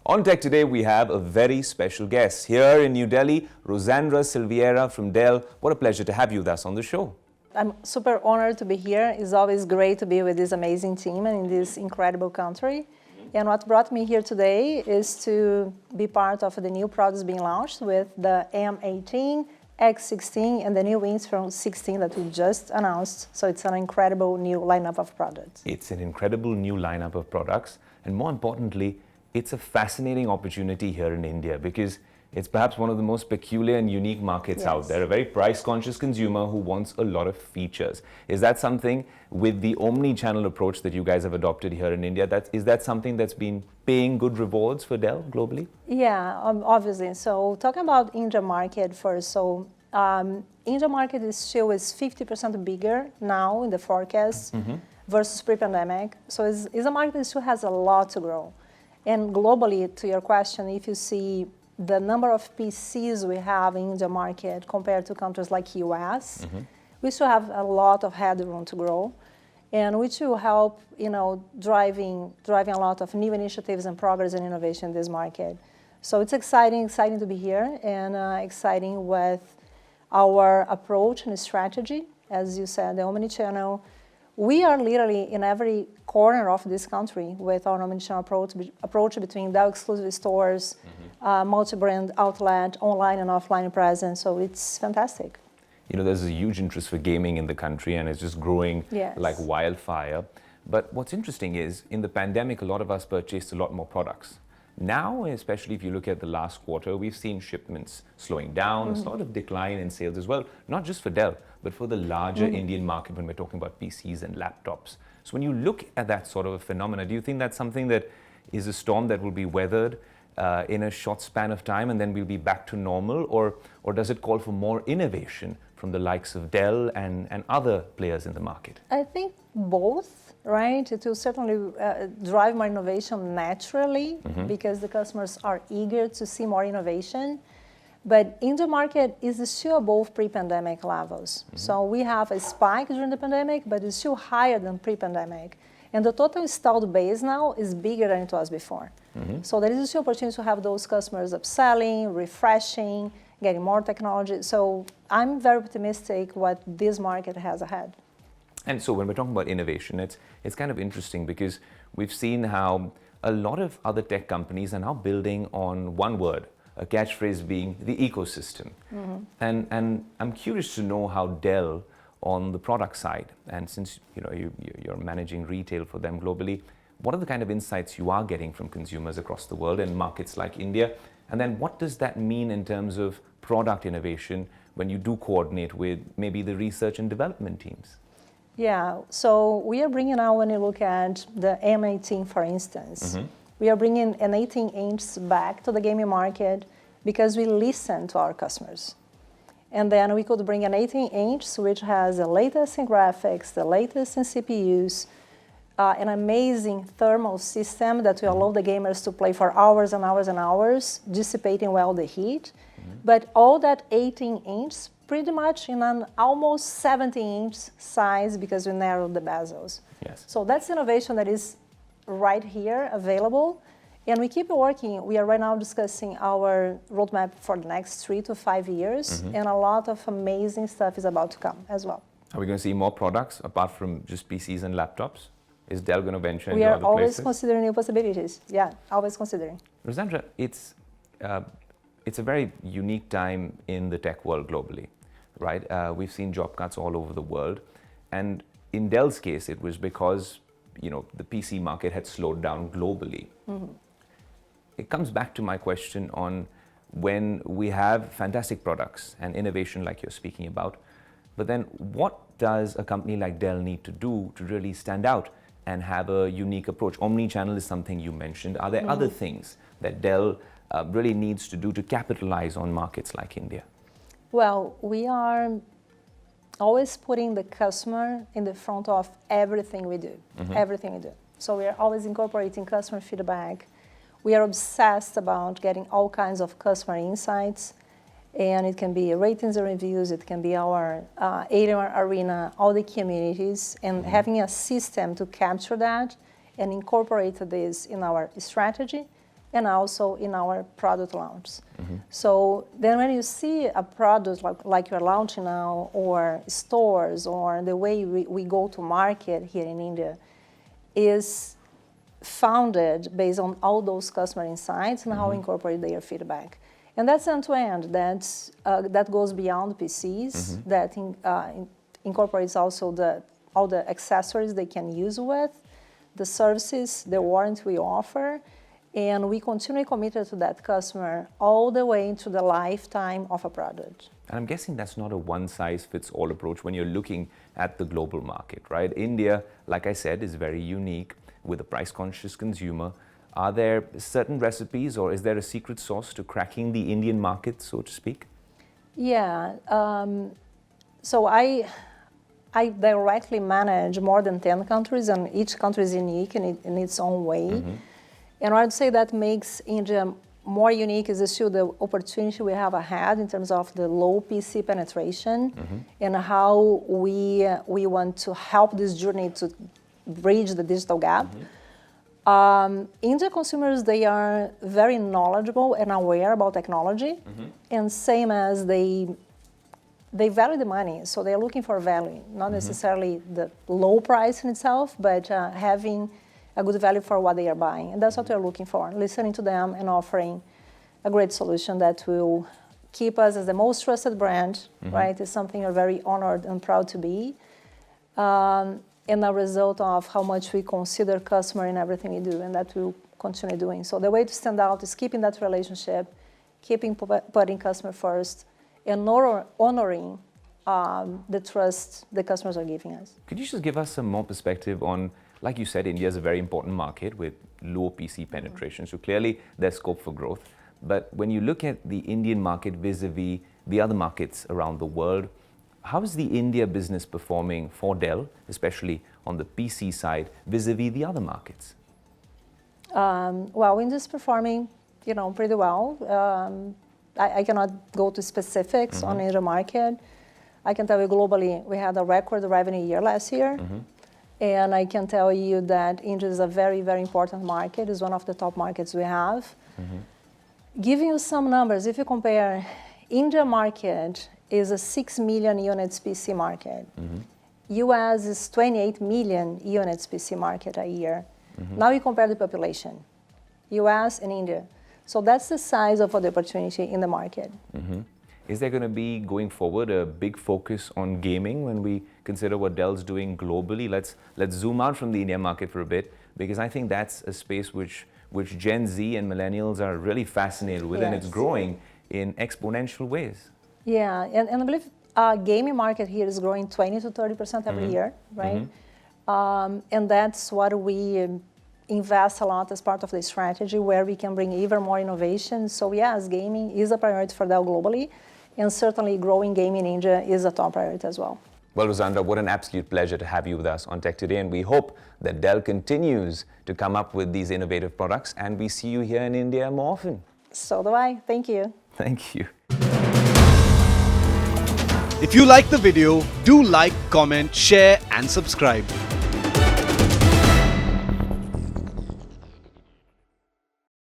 On Tech Today, we have a very special guest. Here in New Delhi, Rosandra Silveira from Dell. What a pleasure to have you with us on the show. I'm super honored to be here. It's always great to be with this amazing team and in this incredible country. And what brought me here today is to be part of the new products being launched with the M18, X16, and the new wins from 16 that we just announced. So it's an incredible new lineup of products. It's an incredible new lineup of products. And more importantly, it's a fascinating opportunity here in India because it's perhaps one of the most peculiar and unique markets out there. A very price-conscious consumer who wants a lot of features. Is that something with the omni-channel approach that you guys have adopted here in India? Is that something that's been paying good rewards for Dell globally? Yeah, obviously. So talking about India market first. So India market is still 50% bigger now in the forecast versus pre-pandemic. So it's a market that still has a lot to grow. And globally, to your question, if you see the number of PCs we have in the market compared to countries like US, we still have a lot of headroom to grow, and which will help, driving a lot of new initiatives and progress and innovation in this market. So it's exciting to be here, and exciting with our approach and strategy. As you said, the omnichannel. We are literally in every corner of this country with our omnichannel approach between Dell exclusive stores, multi-brand outlet, online and offline presence. So it's fantastic. There's a huge interest for gaming in the country and it's just growing like wildfire. But what's interesting is in the pandemic, a lot of us purchased a lot more products. Now, especially if you look at the last quarter, we've seen shipments slowing down, a sort of decline in sales as well, not just for Dell, but for the larger Indian market when we're talking about PCs and laptops. So when you look at that sort of a phenomena, do you think that's something that is a storm that will be weathered in a short span of time and then we'll be back to normal? Or does it call for more innovation from the likes of Dell and other players in the market? I think both, right? It will certainly drive more innovation naturally because the customers are eager to see more innovation. But in the market is still above pre-pandemic levels. So we have a spike during the pandemic, but it's still higher than pre-pandemic. And the total installed base now is bigger than it was before. So there is still opportunity to have those customers upselling, refreshing, getting more technology. So I'm very optimistic what this market has ahead. And so when we're talking about innovation, it's kind of interesting because we've seen how a lot of other tech companies are now building on one word, a catchphrase being the ecosystem. And I'm curious to know how Dell on the product side, and since you're managing retail for them globally, what are the kind of insights you are getting from consumers across the world in markets like India? And then what does that mean in terms of product innovation when you do coordinate with maybe the research and development teams? Yeah, so we are bringing now, when you look at the M18, for instance, we are bringing an 18-inch back to the gaming market because we listen to our customers. And then we could bring an 18-inch, which has the latest in graphics, the latest in CPUs, an amazing thermal system that will allow the gamers to play for hours and hours and hours, dissipating well the heat. But all that 18-inch pretty much in an almost 70-inch size because we narrowed the bezels. So that's innovation that is right here available. And we keep working. We are right now discussing our roadmap for the next 3 to 5 years. And a lot of amazing stuff is about to come as well. Are we going to see more products apart from just PCs and laptops? Is Dell going to venture into other places? We are always considering new possibilities. Yeah, always considering. Rosandra, it's a very unique time in the tech world globally, right? We've seen job cuts all over the world. And in Dell's case, it was because the PC market had slowed down globally. It comes back to my question on when we have fantastic products and innovation like you're speaking about, but then what does a company like Dell need to do to really stand out and have a unique approach? Omni-channel is something you mentioned. Are there other things that Dell really needs to do to capitalize on markets like India? Well, we are always putting the customer in the front of everything we do, everything we do. So we are always incorporating customer feedback. We are obsessed about getting all kinds of customer insights, and it can be ratings and reviews, it can be our Alienware arena, all the communities, and having a system to capture that and incorporate this in our strategy and also in our product launch. So then when you see a product like you're launching now, or stores, or the way we go to market here in India, is founded based on all those customer insights and how we incorporate their feedback. And that's end-to-end. That goes beyond PCs, that incorporates also all the accessories they can use with, the services, the warranty we offer, and we continue committed to that customer all the way into the lifetime of a product. And I'm guessing that's not a one-size-fits-all approach when you're looking at the global market, right? India, like I said, is very unique with a price-conscious consumer. Are there certain recipes, or is there a secret sauce to cracking the Indian market, so to speak? Yeah. So I directly manage more than 10 countries, and each country is unique in its own way. And I'd say that makes India more unique is still the opportunity we have ahead in terms of the low PC penetration and how we want to help this journey to bridge the digital gap. India consumers, they are very knowledgeable and aware about technology, and same as they value the money, so they're looking for value, not necessarily the low price in itself, but having a good value for what they are buying. And that's what we're looking for, listening to them and offering a great solution that will keep us as the most trusted brand, right? It's something we're very honored and proud to be. And a result of how much we consider customer in everything we do, and that we'll continue doing. So the way to stand out is keeping that relationship, putting customer first, and honoring the trust the customers are giving us. Could you just give us some more perspective on, like you said, India is a very important market with low PC penetration, so clearly there's scope for growth. But when you look at the Indian market vis-a-vis the other markets around the world, how is the India business performing for Dell, especially on the PC side, vis-a-vis the other markets? Well, India's performing, pretty well. I cannot go to specifics on India market. I can tell you globally, we had a record revenue year last year. And I can tell you that India is a very, very important market. It's one of the top markets we have. Giving you some numbers, if you compare, India market is a 6 million units PC market. US is 28 million units PC market a year. Now you compare the population, US and India. So that's the size of the opportunity in the market. Is there going to be, going forward, a big focus on gaming when we consider what Dell's doing globally? Let's zoom out from the India market for a bit, because I think that's a space which Gen Z and millennials are really fascinated with, and it's growing in exponential ways. Yeah, and I believe gaming market here is growing 20 to 30% every year, right? And that's what we invest a lot as part of the strategy, where we can bring even more innovation. So yes, gaming is a priority for Dell globally, and certainly growing gaming in India is a top priority as well. Well, Rosandra, what an absolute pleasure to have you with us on Tech Today, and we hope that Dell continues to come up with these innovative products, and we see you here in India more often. So do I. Thank you. Thank you. If you like the video, do like, comment, share and subscribe.